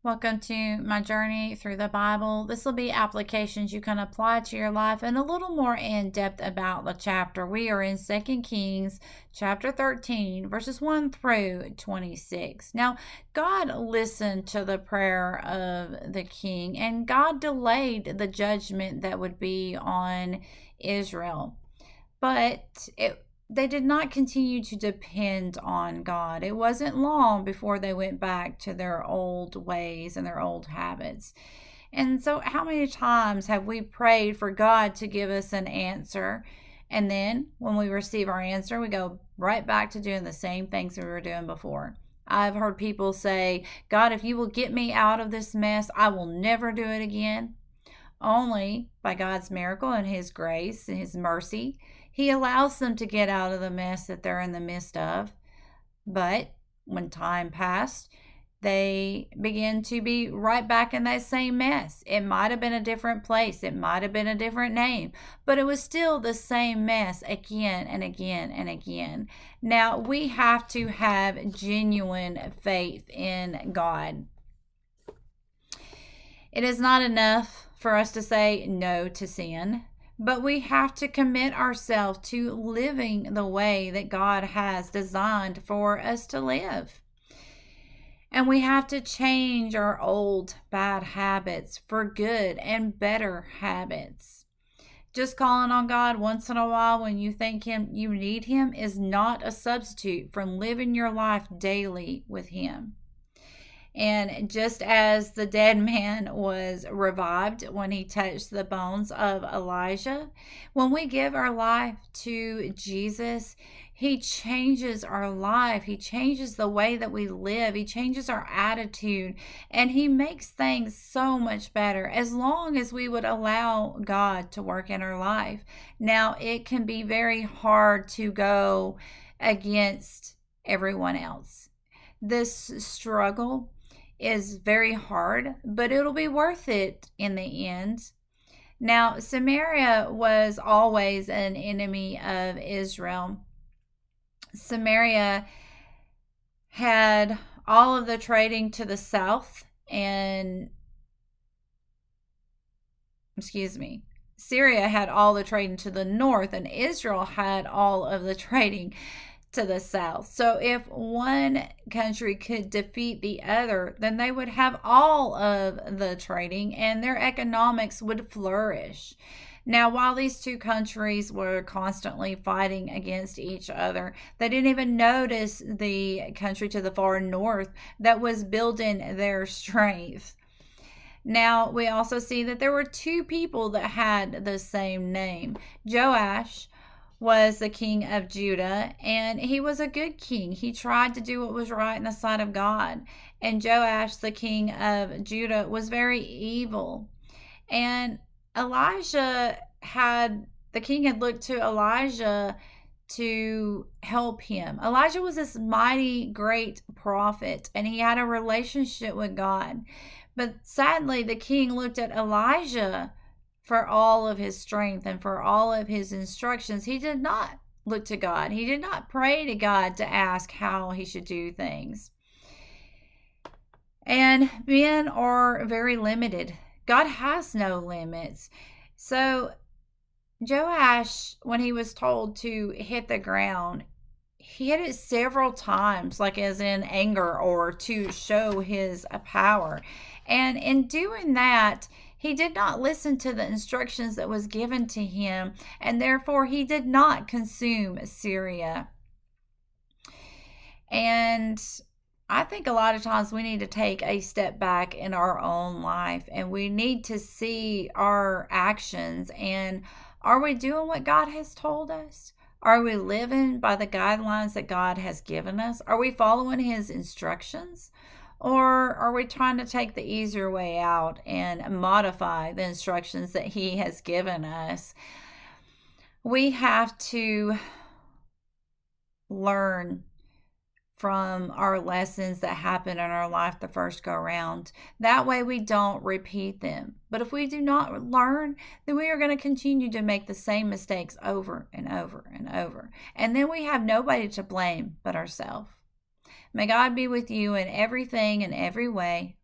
Welcome to my journey through the Bible. This will be applications you can apply to your life and a little more in depth about the chapter. We are in 2 Kings chapter 13, verses 1 through 26. Now, God listened to the prayer of the king, and God delayed the judgment that would be on Israel. But they did not continue to depend on God. It wasn't long before they went back to their old ways and their old habits. And so, how many times have we prayed for God to give us an answer? And then, when we receive our answer, we go right back to doing the same things we were doing before. I've heard people say, God, if you will get me out of this mess, I will never do it again. Only by God's miracle and His grace and His mercy, He allows them to get out of the mess that they're in the midst of. But when time passed, they began to be right back in that same mess. It might have been a different place, it might have been a different name, but it was still the same mess again and again and again. Now, we have to have genuine faith in God. It is not enough for us to say no to sin, but we have to commit ourselves to living the way that God has designed for us to live. And we have to change our old bad habits for good and better habits. Just calling on God once in a while when you think you need Him is not a substitute for living your life daily with Him. And just as the dead man was revived when he touched the bones of Elijah, when we give our life to Jesus, He changes our life. He changes the way that we live. He changes our attitude, and He makes things so much better as long as we would allow God to work in our life. Now, it can be very hard to go against everyone else. This struggle is very hard, but it'll be worth it in the end. Now, Samaria was always an enemy of Israel. Samaria had all of the trading to the south, and Syria had all the trading to the north, and Israel had all of the trading to the south. So if one country could defeat the other, then they would have all of the trading and their economics would flourish. Now, while these two countries were constantly fighting against each other, they didn't even notice the country to the far north that was building their strength. Now, we also see that there were two people that had the same name. Joash was the king of Judah, and he was a good king. He tried to do what was right in the sight of God. And Joash, the king of Judah, was very evil. And the king had looked to Elijah to help him. Elijah was this mighty, great prophet, and he had a relationship with God. But sadly, the king looked at Elijah for all of his strength and for all of his instructions. He did not look to God. He did not pray to God to ask how he should do things. And men are very limited. God has no limits. So Joash, when he was told to hit the ground, he hit it several times, like as in anger or to show his power. And in doing that, he did not listen to the instructions that was given to him, and therefore he did not consume Syria. And I think a lot of times we need to take a step back in our own life, and we need to see our actions, and are we doing what God has told us? Are we living by the guidelines that God has given us? Are we following His instructions? Or are we trying to take the easier way out and modify the instructions that He has given us? We have to learn from our lessons that happen in our life the first go around. That way we don't repeat them. But if we do not learn, then we are going to continue to make the same mistakes over and over and over. And then we have nobody to blame but ourselves. May God be with you in everything and every way.